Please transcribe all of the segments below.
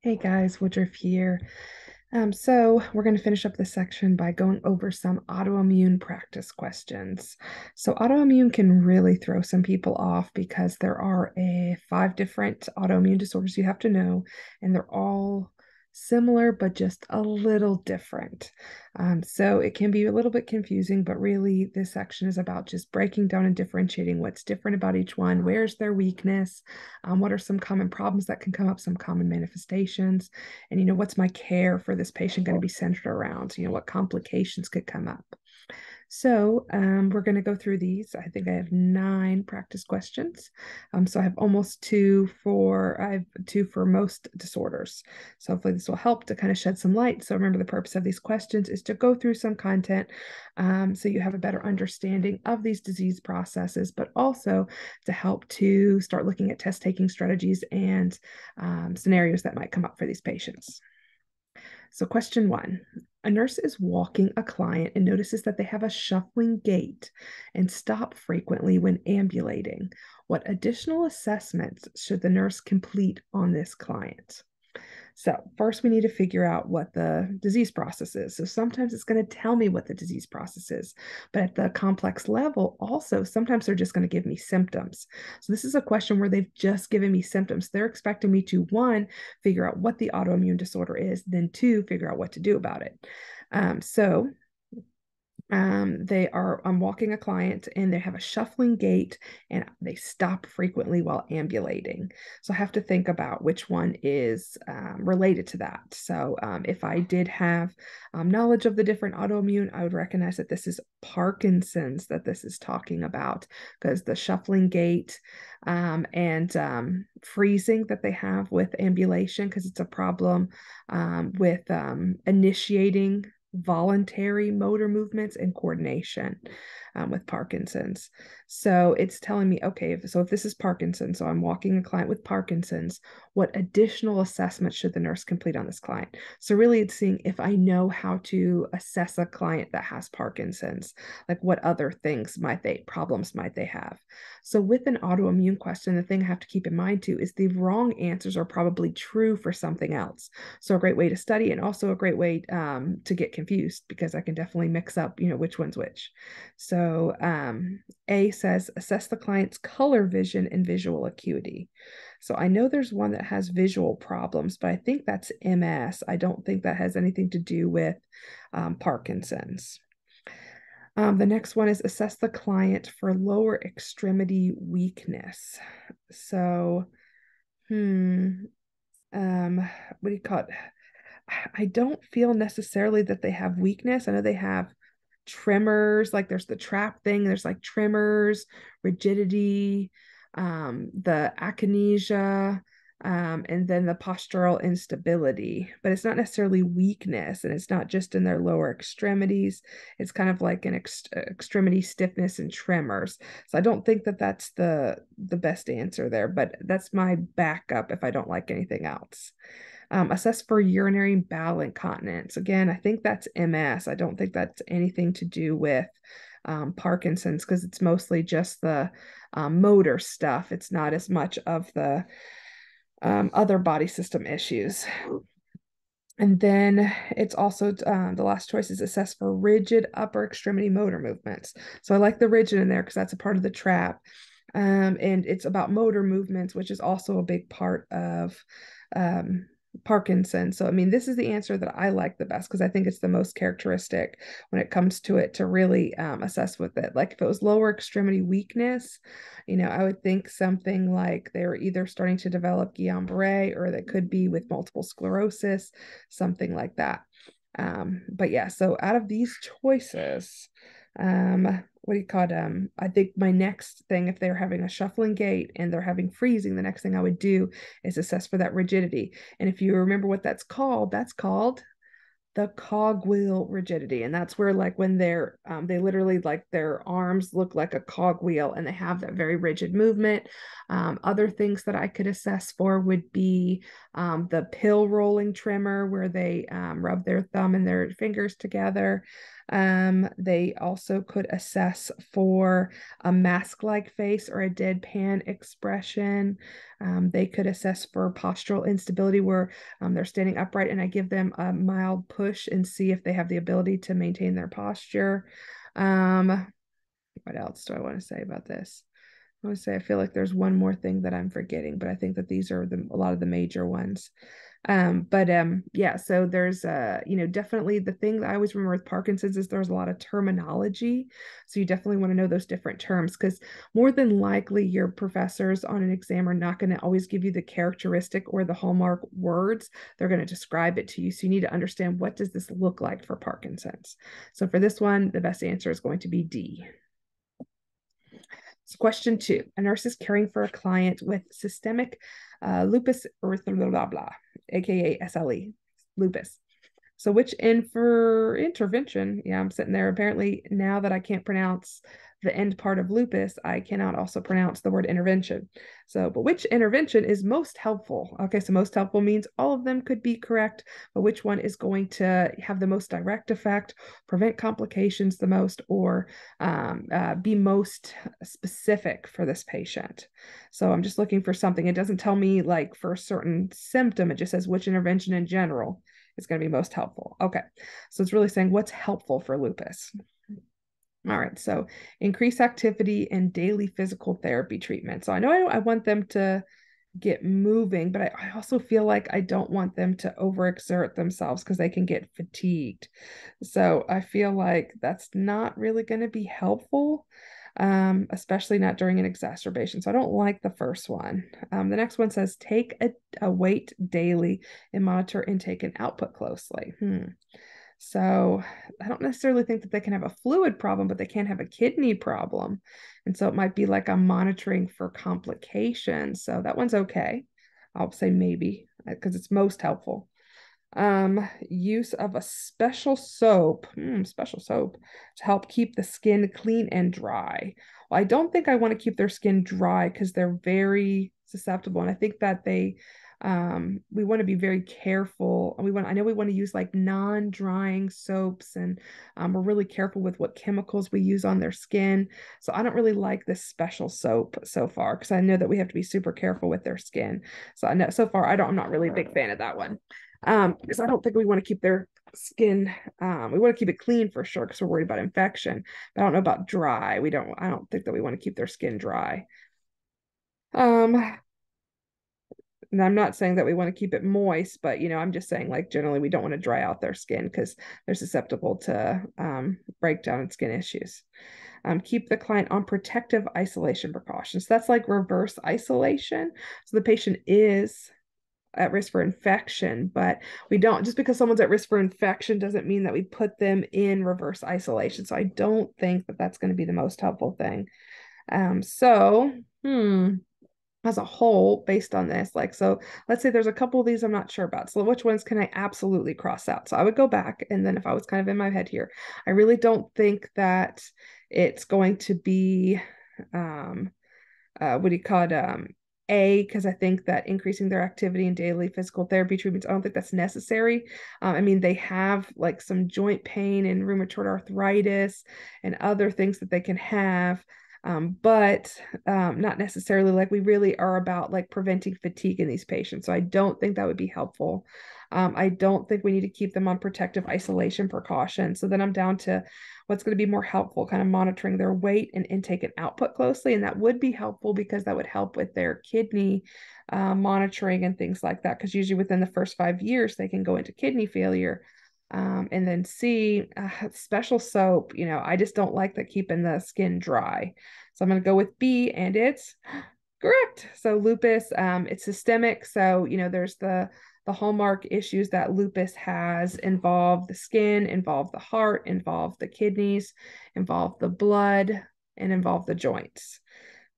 Hey guys, Woodruff here. So we're going to finish up this section by going over some autoimmune practice questions. So autoimmune can really throw some people off because there are 5 different autoimmune disorders you have to know, and they're all similar but just a little different. So it can be a little bit confusing, but really this section is about just breaking down and differentiating what's different about each one, where's their weakness, what are some common problems that can come up, some common manifestations, and what's my care for this patient going to be centered around, what complications could come up. So we're going to go through these. I think I have 9 practice questions. So I have two for most disorders. So hopefully this will help to kind of shed some light. So remember, the purpose of these questions is to go through some content so you have a better understanding of these disease processes, but also to help to start looking at test taking strategies and scenarios that might come up for these patients. So, question 1, a nurse is walking a client and notices that they have a shuffling gait and stop frequently when ambulating. What additional assessments should the nurse complete on this client? So, first, we need to figure out what the disease process is. So, sometimes it's going to tell me what the disease process is, but at the complex level, also, sometimes they're just going to give me symptoms. So, this is a question where they've just given me symptoms. They're expecting me to, one, figure out what the autoimmune disorder is, then, two, figure out what to do about it. So, I'm walking a client and they have a shuffling gait and they stop frequently while ambulating. So I have to think about which one is related to that. So if I did have knowledge of the different autoimmune, I would recognize that this is Parkinson's that this is talking about, because the shuffling gait and freezing that they have with ambulation, because it's a problem with initiating voluntary motor movements and coordination with Parkinson's. So it's telling me, okay, so if this is Parkinson's, so I'm walking a client with Parkinson's, what additional assessments should the nurse complete on this client? So really it's seeing if I know how to assess a client that has Parkinson's, like what other problems might they have? So with an autoimmune question, the thing I have to keep in mind too is the wrong answers are probably true for something else. So a great way to study, and also a great way to get confused, because I can definitely mix up, which one's which. So A says assess the client's color vision and visual acuity. So I know there's one that has visual problems, but I think that's MS. I don't think that has anything to do with Parkinson's. The next one is assess the client for lower extremity weakness. So, what do you call it? I don't feel necessarily that they have weakness. I know they have tremors, like there's the trap thing, there's like tremors, rigidity, the akinesia, and then the postural instability. But it's not necessarily weakness, and it's not just in their lower extremities. It's kind of like an extremity stiffness and tremors. So I don't think that that's the best answer there, but that's my backup if I don't like anything else. Assess for urinary bowel incontinence. Again, I think that's MS. I don't think that's anything to do with Parkinson's, because it's mostly just the motor stuff. It's not as much of the other body system issues. And then it's also the last choice is assess for rigid upper extremity motor movements. So I like the rigid in there because that's a part of the trap. And it's about motor movements, which is also a big part of Parkinson. So, I mean, this is the answer that I like the best because I think it's the most characteristic when it comes to it to really assess with it. Like if it was lower extremity weakness, I would think something like they were either starting to develop Guillain-Barré, or they could be with multiple sclerosis, something like that. But yeah, so out of these choices, what do you call it? I think my next thing, if they're having a shuffling gait and they're having freezing, the next thing I would do is assess for that rigidity. And if you remember what that's called the cogwheel rigidity. And that's where, like, when they literally, like, their arms look like a cogwheel and they have that very rigid movement. Other things that I could assess for would be the pill rolling tremor, where they rub their thumb and their fingers together. They also could assess for a mask-like face or a deadpan expression. They could assess for postural instability where they're standing upright and I give them a mild push and see if they have the ability to maintain their posture. What else do I want to say about this? I want to say I feel like there's one more thing that I'm forgetting, but I think that these are a lot of the major ones. Yeah, so there's definitely the thing that I always remember with Parkinson's is there's a lot of terminology. So you definitely want to know those different terms because more than likely your professors on an exam are not going to always give you the characteristic or the hallmark words. They're going to describe it to you. So you need to understand what does this look like for Parkinson's. So for this one, the best answer is going to be D. So question 2, a nurse is caring for a client with systemic lupus erythromelalgia, aka SLE, lupus. So which intervention, yeah, I'm sitting there. Apparently now that I can't pronounce the end part of lupus, I cannot also pronounce the word intervention. So, but which intervention is most helpful? Okay, so most helpful means all of them could be correct, but which one is going to have the most direct effect, prevent complications the most, or be most specific for this patient? So I'm just looking for something. It doesn't tell me like for a certain symptom, it just says which intervention in general is going to be most helpful. Okay, so it's really saying what's helpful for lupus. All right, so increase activity and daily physical therapy treatment. So I know I want them to get moving, but I also feel like I don't want them to overexert themselves because they can get fatigued. So I feel like that's not really going to be helpful, especially not during an exacerbation. So I don't like the first one. The next one says take a weight daily and monitor intake and output closely. So I don't necessarily think that they can have a fluid problem, but they can have a kidney problem. And so it might be like I'm monitoring for complications. So that one's okay. I'll say maybe because it's most helpful. Use of a special soap to help keep the skin clean and dry. Well, I don't think I want to keep their skin dry because they're very susceptible. And I think that we want to be very careful. I know we want to use like non-drying soaps and we're really careful with what chemicals we use on their skin. So I don't really like this special soap so far because I know that we have to be super careful with their skin. So I know so far I'm not really a big fan of that one. Because I don't think we want to keep their skin, we want to keep it clean for sure because we're worried about infection. But I don't know about dry. I don't think that we want to keep their skin dry. Um, and I'm not saying that we want to keep it moist, but I'm just saying like generally we don't want to dry out their skin because they're susceptible to breakdown and skin issues. Keep the client on protective isolation precautions. That's like reverse isolation. So the patient is at risk for infection, but we don't, just because someone's at risk for infection doesn't mean that we put them in reverse isolation. So I don't think that that's going to be the most helpful thing. So, as a whole, based on this, like, so let's say there's a couple of these I'm not sure about. So which ones can I absolutely cross out? So I would go back, and then if I was kind of in my head here, I really don't think that it's going to be, what do you call it? Because I think that increasing their activity and daily physical therapy treatments, I don't think that's necessary. I mean, they have like some joint pain and rheumatoid arthritis and other things that they can have. But not necessarily like we really are about like preventing fatigue in these patients. So I don't think that would be helpful. I don't think we need to keep them on protective isolation precautions. So then I'm down to what's going to be more helpful, kind of monitoring their weight and intake and output closely. And that would be helpful because that would help with their kidney monitoring and things like that. Because usually within the first 5 years, they can go into kidney failure. And then C, special soap. I just don't like that keeping the skin dry. So I'm going to go with B, and it's correct. So lupus, it's systemic. So, there's the hallmark issues that lupus has involve the skin, involve the heart, involve the kidneys, involve the blood, and involve the joints.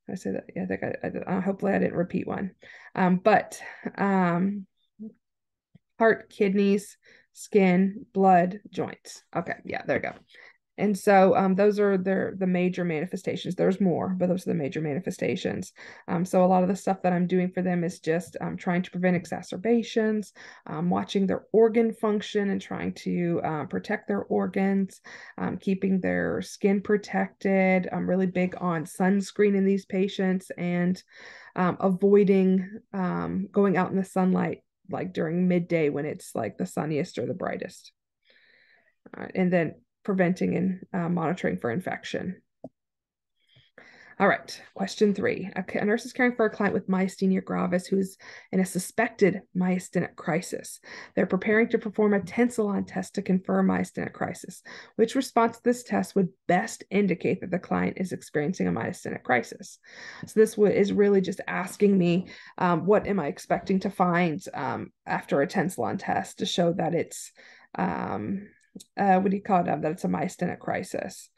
I say that, yeah, I think hopefully I didn't repeat one. But heart, kidneys, skin, blood, joints. Okay, yeah, there you go. And so those are the major manifestations. There's more, but those are the major manifestations. So a lot of the stuff that I'm doing for them is just trying to prevent exacerbations, watching their organ function and trying to protect their organs, keeping their skin protected. I'm really big on sunscreen in these patients and avoiding going out in the sunlight like during midday when it's like the sunniest or the brightest. And then preventing and monitoring for infection. All right, question 3. A nurse is caring for a client with myasthenia gravis who's in a suspected myasthenic crisis. They're preparing to perform a tensilon test to confirm myasthenic crisis. Which response to this test would best indicate that the client is experiencing a myasthenic crisis? So this is really just asking me what am I expecting to find after a tensilon test to show that it's what do you call it? That it's a myasthenic crisis.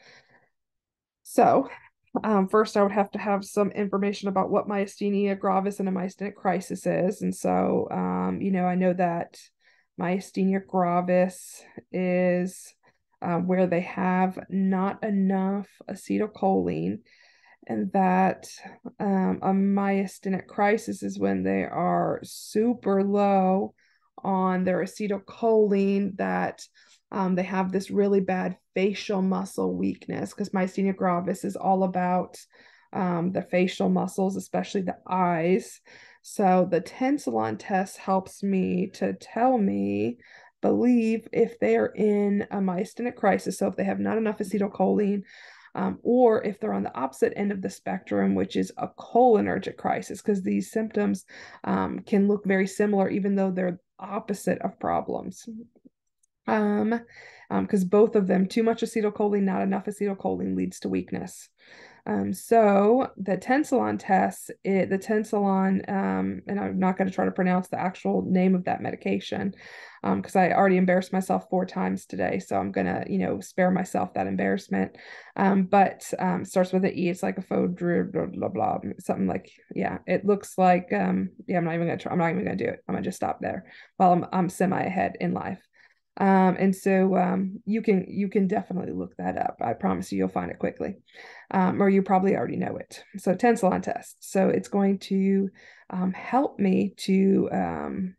So first, I would have to have some information about what myasthenia gravis and a myasthenic crisis is. And so, I know that myasthenia gravis is where they have not enough acetylcholine, and that a myasthenic crisis is when they are super low on their acetylcholine, that they have this really bad facial muscle weakness, because myasthenia gravis is all about the facial muscles, especially the eyes. So the tensilon test helps me to believe if they are in a myasthenic crisis. So if they have not enough acetylcholine, or if they're on the opposite end of the spectrum, which is a cholinergic crisis, because these symptoms can look very similar, even though they're opposite of problems. Because both of them, too much acetylcholine, not enough acetylcholine, leads to weakness. So the tensilon test, the tensilon, and I'm not going to try to pronounce the actual name of that medication, because I already embarrassed myself 4 times today. So I'm going to, spare myself that embarrassment. But starts with an E. It's like a faux blah, blah, blah, something like, yeah, it looks like, yeah, I'm not even going to try. I'm not even going to do it. I'm going to just stop there while I'm semi ahead in life. And so you can definitely look that up. I promise you, you'll find it quickly, or you probably already know it. So tensilon test. So it's going to help me to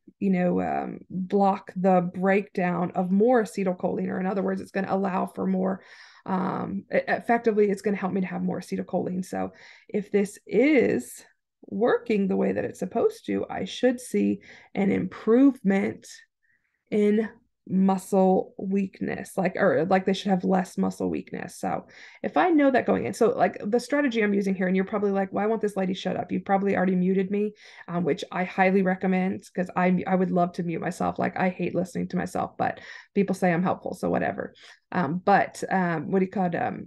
block the breakdown of more acetylcholine, or in other words, it's going to allow for more. Effectively, it's going to help me to have more acetylcholine. So if this is working the way that it's supposed to, I should see an improvement in muscle weakness, like they should have less muscle weakness. So if I know that going in, so like the strategy I'm using here, and you're probably like, why won't this lady shut up? You've probably already muted me, which I highly recommend, because I would love to mute myself. Like, I hate listening to myself, but people say I'm helpful, so whatever. But what do you call it?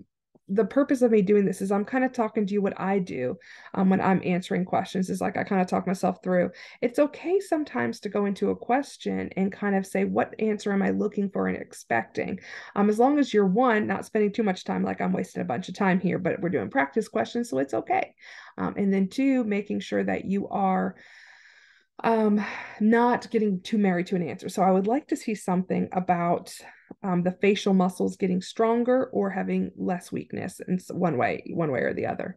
The purpose of me doing this is I'm kind of talking to you what I do when I'm answering questions, is like I kind of talk myself through. It's okay sometimes to go into a question and kind of say, what answer am I looking for and expecting? As long as you're, one, not spending too much time, like I'm wasting a bunch of time here, but we're doing practice questions, so it's okay. And then 2, making sure that you are not getting too married to an answer. So I would like to see something about the facial muscles getting stronger or having less weakness in one way or the other.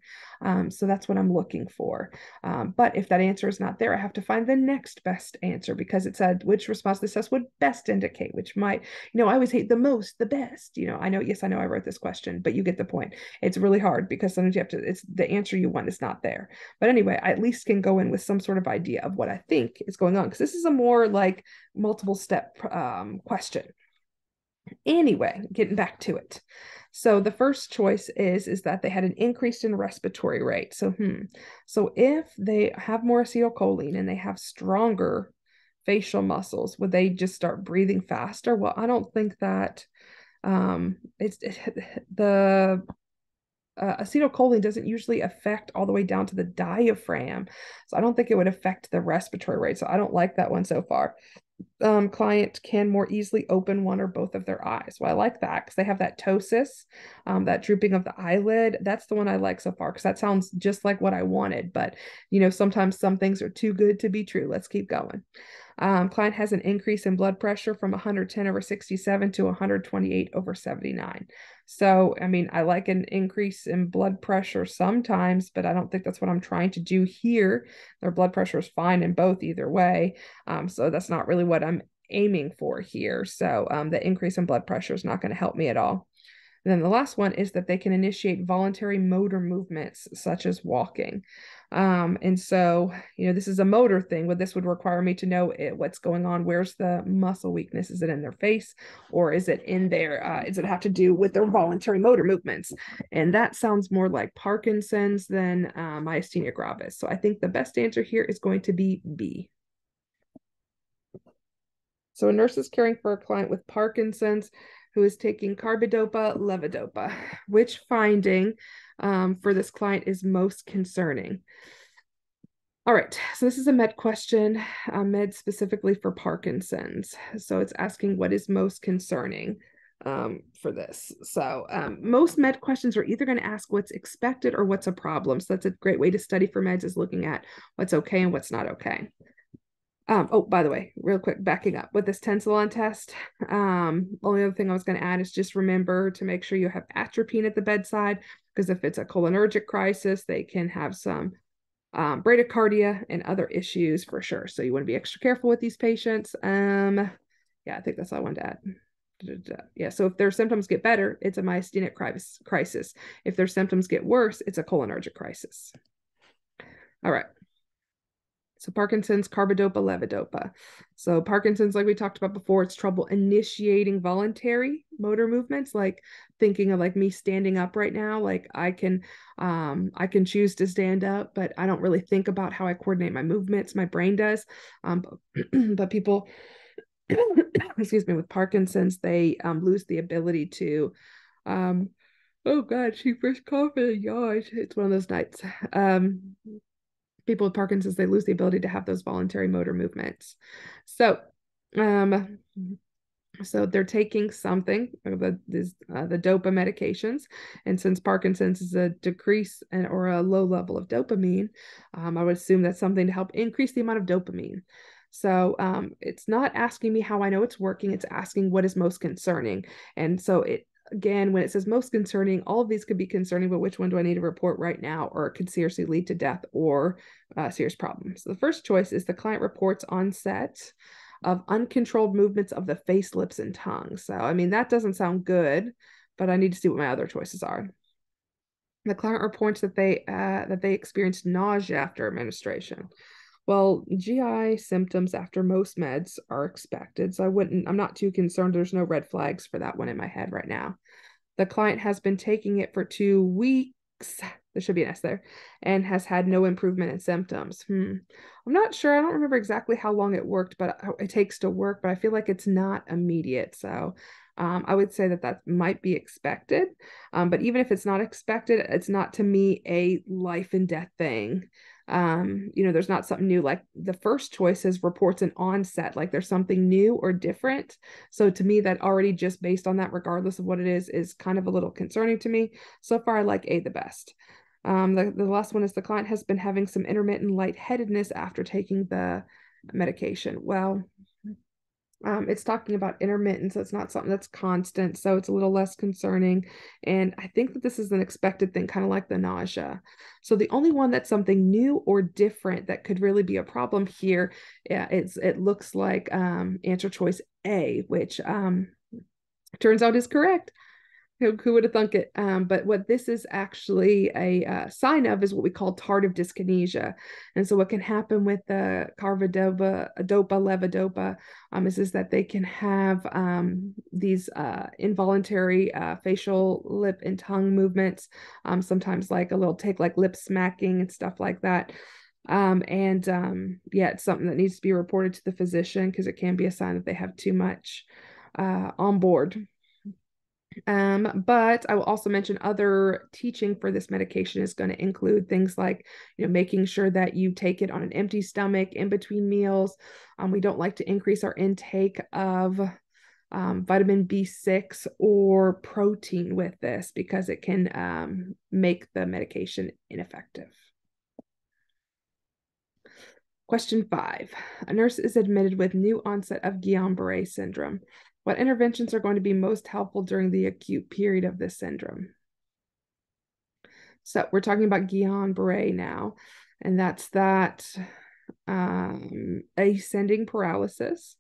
So that's what I'm looking for. But if that answer is not there, I have to find the next best answer, because it said which response to this test would best indicate, which might, I always hate the most, the best. I know I wrote this question, but you get the point. It's really hard because sometimes you have to, it's the answer you want is not there. But anyway, I at least can go in with some sort of idea of what I think is going on, because this is a more like multiple step question. Anyway, getting back to it. So the first choice is that they had an increase in respiratory rate. So if they have more acetylcholine and they have stronger facial muscles, would they just start breathing faster? Well, I don't think that the acetylcholine doesn't usually affect all the way down to the diaphragm. So I don't think it would affect the respiratory rate. So I don't like that one so far. Client can more easily open one or both of their eyes. Well, I like that because they have that ptosis, that drooping of the eyelid. That's the one I like so far, because that sounds just like what I wanted. But, sometimes some things are too good to be true. Let's keep going. Client has an increase in blood pressure from 110/67 to 128/79. So, I mean, I like an increase in blood pressure sometimes, but I don't think that's what I'm trying to do here. Their blood pressure is fine in both either way. So that's not really what I'm aiming for here. So the increase in blood pressure is not going to help me at all. And then the last one is that they can initiate voluntary motor movements, such as walking. And so, this is a motor thing, but this would require me to know what's going on. Where's the muscle weakness? Is it in their face, or is it in their, does it have to do with their voluntary motor movements? And that sounds more like Parkinson's than myasthenia gravis. So I think the best answer here is going to be B. So a nurse is caring for a client with Parkinson's who is taking carbidopa, levodopa. Which finding for this client is most concerning? All right, so this is a med question, med specifically for Parkinson's. So it's asking what is most concerning for this. So most med questions are either going to ask what's expected or what's a problem. So that's a great way to study for meds, is looking at what's okay and what's not okay. Oh, by the way, real quick, backing up with this tensilon test, only other thing I was going to add is just remember to make sure you have atropine at the bedside, because if it's a cholinergic crisis, they can have some bradycardia and other issues for sure. So you want to be extra careful with these patients. Yeah, I think that's all I wanted to add. Yeah, so if their symptoms get better, it's a myasthenic crisis. If their symptoms get worse, it's a cholinergic crisis. All right. So Parkinson's, carbidopa, levodopa. So Parkinson's, like we talked about before, it's trouble initiating voluntary motor movements, like thinking of like me standing up right now. Like I can choose to stand up, but I don't really think about how I coordinate my movements. My brain does. But people, excuse me, with Parkinson's, they lose the ability to, oh God, she first coughed and yawned. It's one of those nights. People with Parkinson's, they lose the ability to have those voluntary motor movements. So, so they're taking something, the DOPA medications, and since Parkinson's is a decrease or a low level of dopamine, I would assume that's something to help increase the amount of dopamine. So it's not asking me how I know it's working, it's asking what is most concerning. And so again, when it says most concerning, all of these could be concerning, but which one do I need to report right now, or it could seriously lead to death or serious problems? So the first choice is the client reports onset of uncontrolled movements of the face, lips, and tongue. So, I mean, that doesn't sound good, but I need to see what my other choices are. The client reports that they experienced nausea after administration. Well, GI symptoms after most meds are expected, so I'm not too concerned. There's no red flags for that one in my head right now. The client has been taking it for 2 weeks. There should be an S there, and has had no improvement in symptoms. I'm not sure. I don't remember exactly how long it takes to work, but I feel like it's not immediate. So I would say that might be expected. But even if it's not expected, it's not to me a life and death thing. There's not something new. Like the first choice is reports an onset, like there's something new or different. So to me, that already, just based on that, regardless of what it is kind of a little concerning to me. So far, I like A the best. The last one is the client has been having some intermittent lightheadedness after taking the medication. Well, it's talking about intermittent, so it's not something that's constant, so it's a little less concerning. And I think that this is an expected thing, kind of like the nausea. So the only one that's something new or different that could really be a problem here, it looks like answer choice A, which turns out is correct. Who would have thunk it? But what this is actually a sign of is what we call tardive dyskinesia. And so what can happen with the carbidopa, levodopa, is that they can have these involuntary facial, lip, and tongue movements, sometimes like a little tick, like lip smacking and stuff like that. Yeah, it's something that needs to be reported to the physician, because it can be a sign that they have too much on board. But I will also mention other teaching for this medication is going to include things like, making sure that you take it on an empty stomach in between meals. We don't like to increase our intake of vitamin B6 or protein with this, because it can make the medication ineffective. Question 5. A nurse is admitted with new onset of Guillain-Barré syndrome. What interventions are going to be most helpful during the acute period of this syndrome? So we're talking about Guillain-Barré now, and that's that ascending paralysis.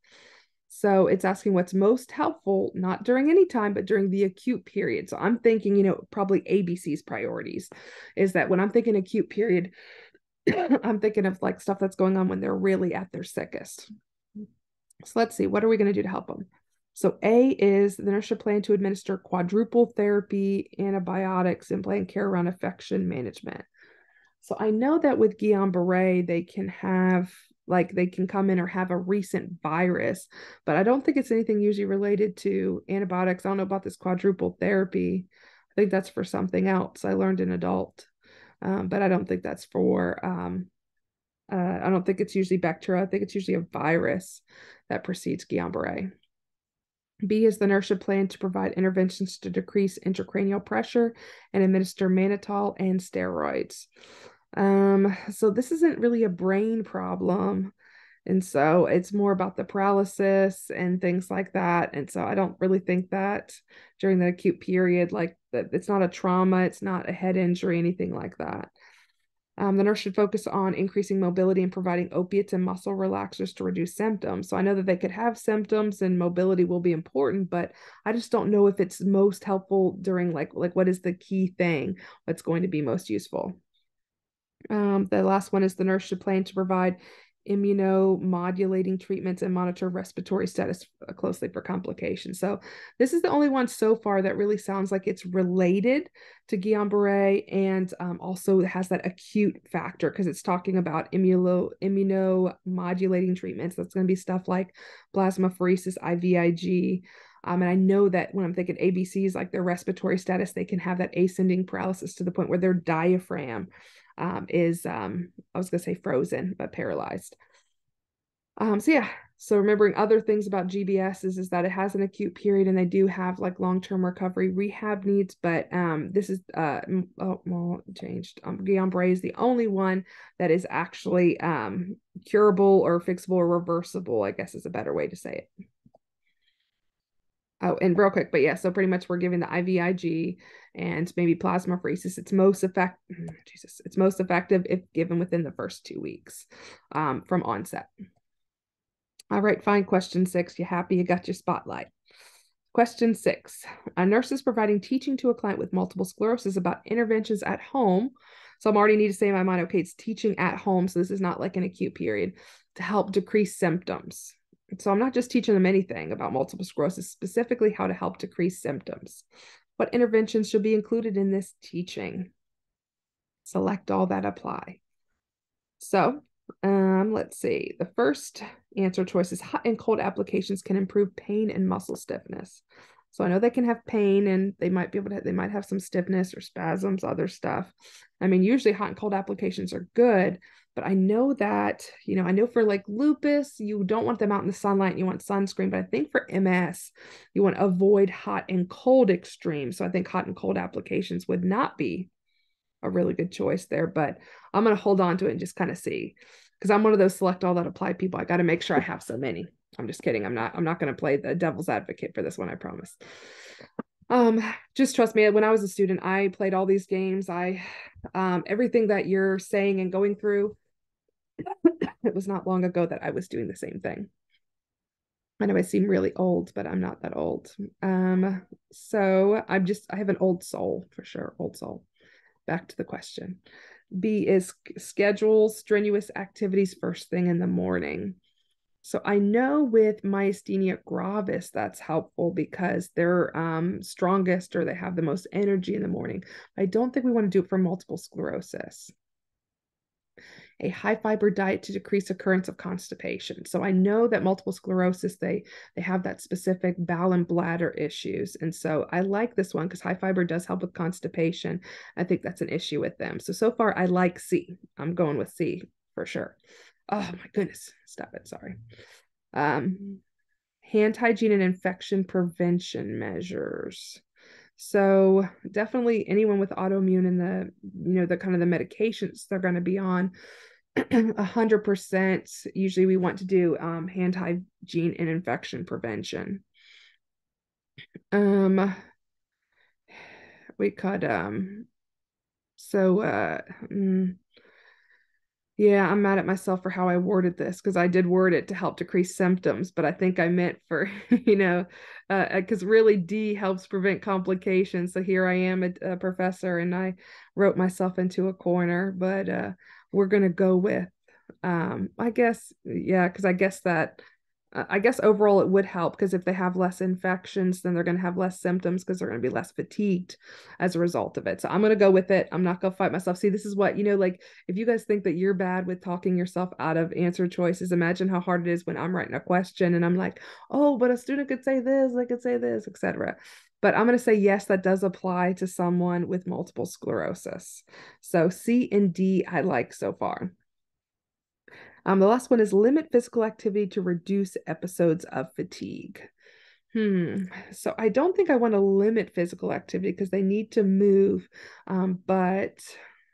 So it's asking what's most helpful, not during any time, but during the acute period. So I'm thinking, probably ABC's priorities is that when I'm thinking acute period, I'm thinking of like stuff that's going on when they're really at their sickest. So let's see, what are we going to do to help them? So A is the nurse should plan to administer quadruple therapy, antibiotics, and plan care around infection management. So I know that with Guillain-Barré, they can come in or have a recent virus, but I don't think it's anything usually related to antibiotics. I don't know about this quadruple therapy. I think that's for something else. I learned in adult, but I don't think that's for, I don't think it's usually bacteria. I think it's usually a virus that precedes Guillain-Barré. B is the nurse should plan to provide interventions to decrease intracranial pressure and administer mannitol and steroids. So this isn't really a brain problem. And so it's more about the paralysis and things like that. And so I don't really think that during the acute period, like that, it's not a trauma, it's not a head injury, anything like that. The nurse should focus on increasing mobility and providing opiates and muscle relaxers to reduce symptoms. So I know that they could have symptoms and mobility will be important, but I just don't know if it's most helpful during like what is the key thing, what's going to be most useful. The last one is the nurse should plan to provide immunomodulating treatments and monitor respiratory status closely for complications. So this is the only one so far that really sounds like it's related to Guillain-Barré and also has that acute factor because it's talking about immunomodulating treatments. That's going to be stuff like plasmapheresis, IVIG. And I know that when I'm thinking ABCs, like their respiratory status, they can have that ascending paralysis to the point where their diaphragm is I was gonna say frozen, but paralyzed. So remembering other things about GBS is that it has an acute period and they do have like long-term recovery rehab needs, but this is changed. Guillain-Barré is the only one that is actually curable or fixable or reversible, I guess is a better way to say it. Oh, and real quick, but yeah, so pretty much we're giving the IVIG and maybe plasmapheresis. It's most effective if given within the first 2 weeks from onset. All right, fine. Question 6. You happy you got your spotlight? Question 6. A nurse is providing teaching to a client with multiple sclerosis about interventions at home. So I'm already need to say in my mind, okay, it's teaching at home. So this is not like an acute period to help decrease symptoms. So I'm not just teaching them anything about multiple sclerosis, specifically how to help decrease symptoms. What interventions should be included in this teaching? Select all that apply. So let's see. The first answer choice is hot and cold applications can improve pain and muscle stiffness. So I know they can have pain and they might have some stiffness or spasms, other stuff. I mean, usually hot and cold applications are good, but I know that, I know for like lupus, you don't want them out in the sunlight, you want sunscreen, but I think for MS, you want to avoid hot and cold extremes. So I think hot and cold applications would not be a really good choice there, but I'm going to hold on to it and just kind of see because I'm one of those select all that apply people. I got to make sure I have so many. I'm just kidding. I'm not going to play the devil's advocate for this one. I promise. Just trust me. When I was a student, I played all these games. Everything that you're saying and going through, it was not long ago that I was doing the same thing. I know I seem really old, but I'm not that old. So I have an old soul for sure. Old soul. Back to the question. B is schedule strenuous activities first thing in the morning. So I know with myasthenia gravis, that's helpful because they're strongest or they have the most energy in the morning. I don't think we want to do it for multiple sclerosis. A high fiber diet to decrease occurrence of constipation. So I know that multiple sclerosis, they have that specific bowel and bladder issues. And so I like this one because high fiber does help with constipation. I think that's an issue with them. So far I like C. I'm going with C for sure. Oh my goodness. Stop it. Sorry. Hand hygiene and infection prevention measures. So definitely anyone with autoimmune and the kind of the medications they're going to be on, 100%. Usually we want to do hand hygiene and infection prevention. Um, we could so yeah, I'm mad at myself for how I worded this because I did word it to help decrease symptoms, but I think I meant for, because really D helps prevent complications. So here I am, a professor, and I wrote myself into a corner, but we're going to go with, I guess, yeah, because I guess overall it would help because if they have less infections, then they're going to have less symptoms because they're going to be less fatigued as a result of it. So I'm going to go with it. I'm not going to fight myself. See, this is what, like if you guys think that you're bad with talking yourself out of answer choices, imagine how hard it is when I'm writing a question and I'm like, oh, but a student could say this, they could say this, etc. But I'm going to say yes, that does apply to someone with multiple sclerosis. So C and D, I like so far. The last one is limit physical activity to reduce episodes of fatigue. So I don't think I want to limit physical activity because they need to move. But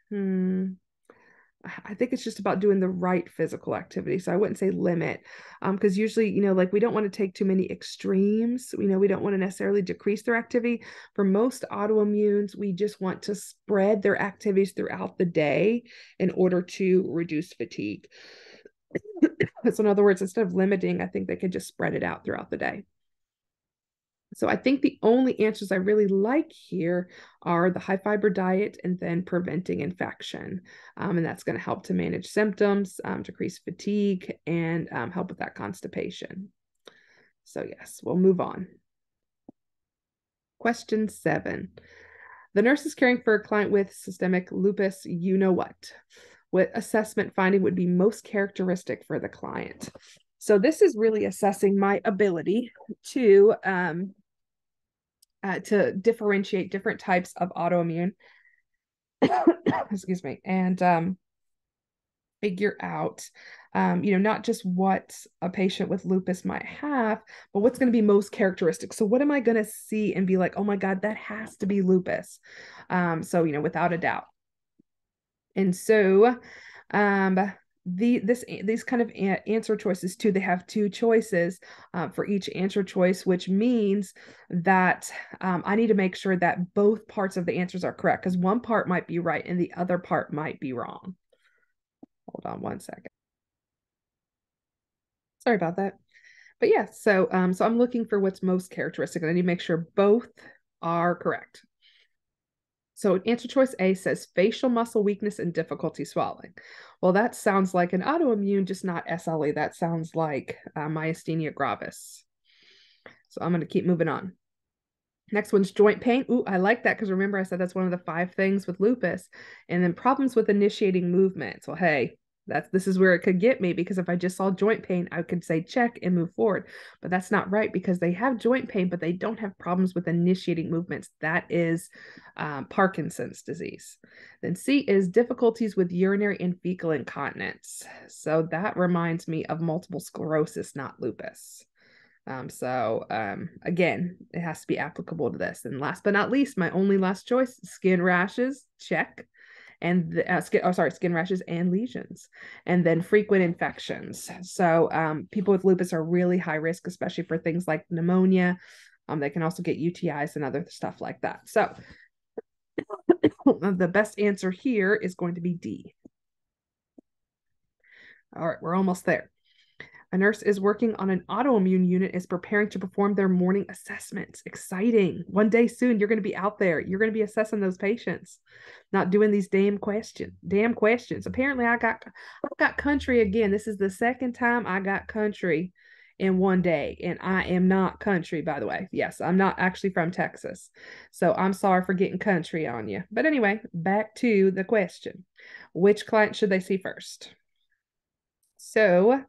I think it's just about doing the right physical activity. So I wouldn't say limit, because usually, like we don't want to take too many extremes. We don't want to necessarily decrease their activity. For most autoimmunes, we just want to spread their activities throughout the day in order to reduce fatigue. So in other words, instead of limiting, I think they could just spread it out throughout the day. So I think the only answers I really like here are the high fiber diet and then preventing infection. And that's going to help to manage symptoms, decrease fatigue, and help with that constipation. So yes, we'll move on. Question 7. The nurse is caring for a client with systemic lupus, you know what? What assessment finding would be most characteristic for the client? So this is really assessing my ability to differentiate different types of autoimmune, excuse me, and figure out, not just what a patient with lupus might have, but what's going to be most characteristic. So what am I going to see and be like, oh my God, that has to be lupus. So, without a doubt. And so, these kind of answer choices too, they have two choices for each answer choice, which means that I need to make sure that both parts of the answers are correct because one part might be right and the other part might be wrong. Hold on one second. Sorry about that. But yeah, so I'm looking for what's most characteristic and I need to make sure both are correct. So answer choice A says facial muscle weakness and difficulty swallowing. Well, that sounds like an autoimmune, just not SLE. That sounds like myasthenia gravis. So I'm going to keep moving on. Next one's joint pain. Ooh, I like that because remember I said that's one of the 5 things with lupus. And then problems with initiating movements. Well, hey, this is where it could get me because if I just saw joint pain, I could say check and move forward. But that's not right because they have joint pain, but they don't have problems with initiating movements. That is Parkinson's disease. Then C is difficulties with urinary and fecal incontinence. So that reminds me of multiple sclerosis, not lupus. Again, it has to be applicable to this. And last but not least, my only last choice, skin rashes, check. And skin rashes and lesions, and then frequent infections. So people with lupus are really high risk, especially for things like pneumonia. They can also get UTIs and other stuff like that. So the best answer here is going to be D. All right, we're almost there. A nurse is working on an autoimmune unit, is preparing to perform their morning assessments. Exciting. One day soon, you're going to be out there. You're going to be assessing those patients, not doing these damn questions. Apparently, I got country again. This is the second time I got country in one day. And I am not country, by the way. Yes, I'm not actually from Texas. So I'm sorry for getting country on you. But anyway, back to the question. Which client should they see first? So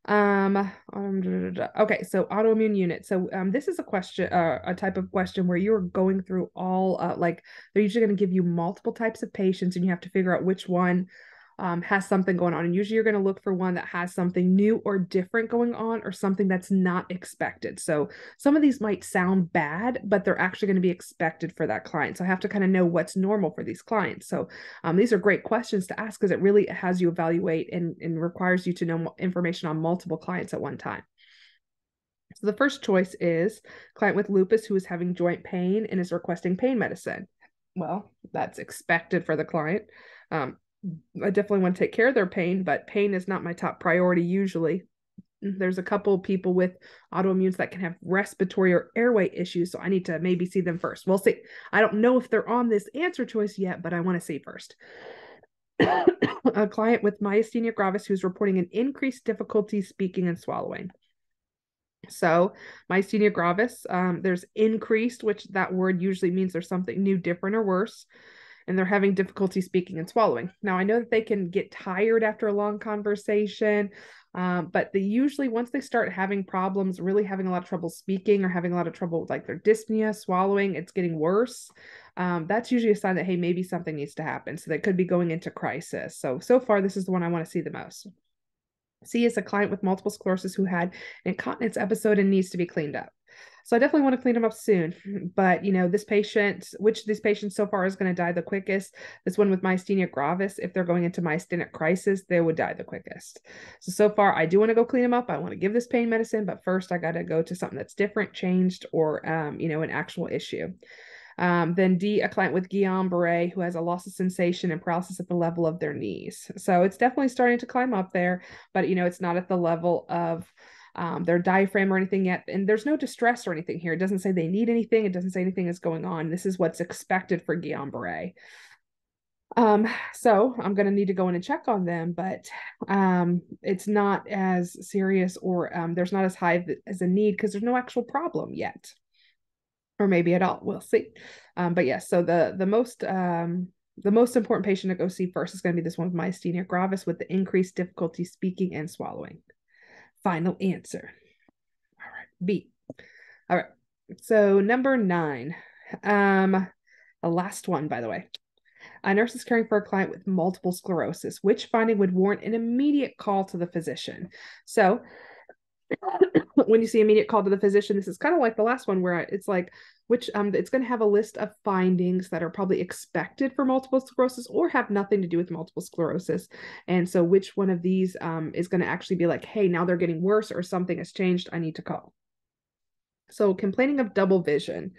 okay, so autoimmune unit. So this is a question, a type of question where you're going through all like they're usually going to give you multiple types of patients and you have to figure out which one has something going on. And usually you're going to look for one that has something new or different going on, or something that's not expected. So some of these might sound bad, but they're actually going to be expected for that client. So I have to kind of know what's normal for these clients. So these are great questions to ask, because it really has you evaluate and requires you to know information on multiple clients at one time. So the first choice is client with lupus who is having joint pain and is requesting pain medicine. Well, that's expected for the client. I definitely want to take care of their pain, but pain is not my top priority usually. There's a couple people with autoimmunes that can have respiratory or airway issues, so I need to maybe see them first. We'll see. I don't know if they're on this answer choice yet, but I want to see first. A client with myasthenia gravis who's reporting an increased difficulty speaking and swallowing. So myasthenia gravis, there's increased, which that word usually means there's something new, different, or worse, and they're having difficulty speaking and swallowing. Now, I know that they can get tired after a long conversation, but they usually, once they start having problems, really having a lot of trouble speaking or having a lot of trouble with like their dyspnea, swallowing, it's getting worse. That's usually a sign that, hey, maybe something needs to happen. So they could be going into crisis. So far, this is the one I want to see the most. C is a client with multiple sclerosis who had an incontinence episode and needs to be cleaned up. So I definitely want to clean them up soon. But, this patient, which of these patients so far is going to die the quickest? This one with myasthenia gravis, if they're going into myasthenic crisis, they would die the quickest. So far, I do want to go clean them up. I want to give this pain medicine, but first I got to go to something that's different, changed, or, an actual issue. Then D, a client with Guillain-Barré who has a loss of sensation and paralysis at the level of their knees. So it's definitely starting to climb up there, but it's not at the level of their diaphragm or anything yet. And there's no distress or anything here. It doesn't say they need anything. It doesn't say anything is going on. This is what's expected for Guillain-Barré. So I'm going to need to go in and check on them, but it's not as serious, or there's not as high as a need because there's no actual problem yet. Or maybe at all. We'll see. But yes, so the most important patient to go see first is going to be this one with myasthenia gravis with the increased difficulty speaking and swallowing. Final answer. All right, B. All right. So number 9. The last one, by the way. A nurse is caring for a client with multiple sclerosis. Which finding would warrant an immediate call to the physician? So when you see immediate call to the physician, this is kind of like the last one where it's like, which it's going to have a list of findings that are probably expected for multiple sclerosis or have nothing to do with multiple sclerosis. And so which one of these is going to actually be like, hey, now they're getting worse or something has changed, I need to call. So complaining of double vision.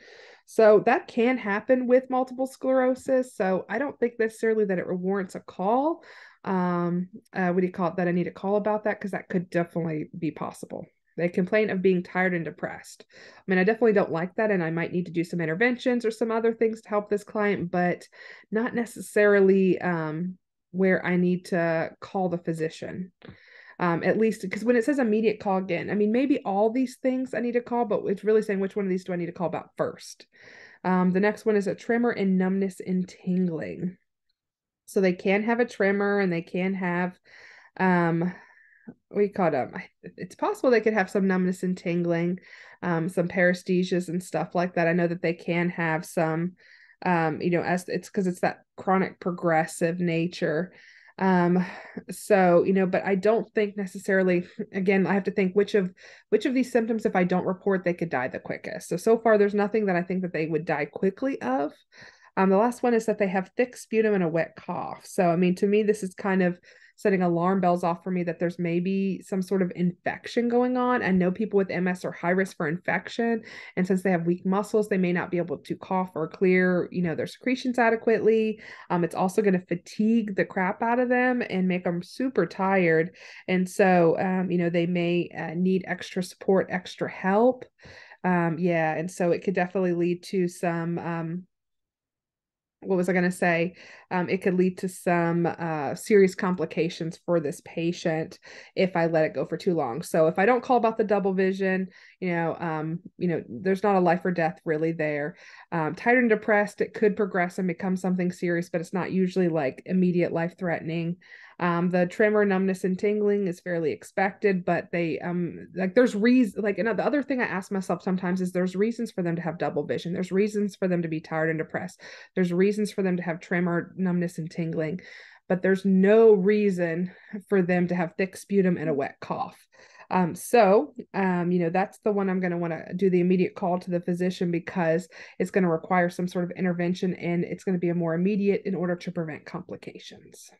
So that can happen with multiple sclerosis. So I don't think necessarily that it warrants a call. What do you call it? That I need a call about that, because that could definitely be possible. They complain of being tired and depressed. I mean, I definitely don't like that, and I might need to do some interventions or some other things to help this client, but not necessarily where I need to call the physician. At least because when it says immediate call again, I mean, maybe all these things I need to call, but it's really saying which one of these do I need to call about first. The next one is a tremor and numbness and tingling. So they can have a tremor and they can have we call them, it's possible they could have some numbness and tingling, some paresthesias and stuff like that. I know that they can have some, as it's because it's that chronic progressive nature. But I don't think necessarily, again, I have to think which of these symptoms, if I don't report, they could die the quickest. So far, there's nothing that I think that they would die quickly of. The last one is that they have thick sputum and a wet cough. So, I mean, to me, this is kind of setting alarm bells off for me that there's maybe some sort of infection going on. I know people with MS are high risk for infection. And since they have weak muscles, they may not be able to cough or clear, their secretions adequately. It's also going to fatigue the crap out of them and make them super tired. And so, they may need extra support, extra help. And so it could definitely lead to some, what was I going to say? It could lead to some serious complications for this patient if I let it go for too long. So if I don't call about the double vision, there's not a life or death really there. Tired and depressed, it could progress and become something serious, but it's not usually like immediate life threatening. The tremor, numbness, and tingling is fairly expected, but they there's reason, the other thing I ask myself sometimes is there's reasons for them to have double vision. There's reasons for them to be tired and depressed. There's reasons for them to have tremor, numbness, and tingling. but there's no reason for them to have thick sputum and a wet cough. That's the one I'm going to want to do the immediate call to the physician because it's going to require some sort of intervention and it's going to be a more immediate in order to prevent complications.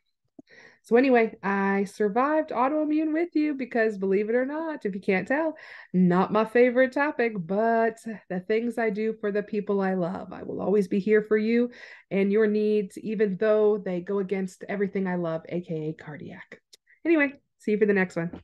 So anyway, I survived autoimmune with you because believe it or not, if you can't tell, not my favorite topic, but the things I do for the people I love. I will always be here for you and your needs, even though they go against everything I love, aka cardiac. Anyway, see you for the next one.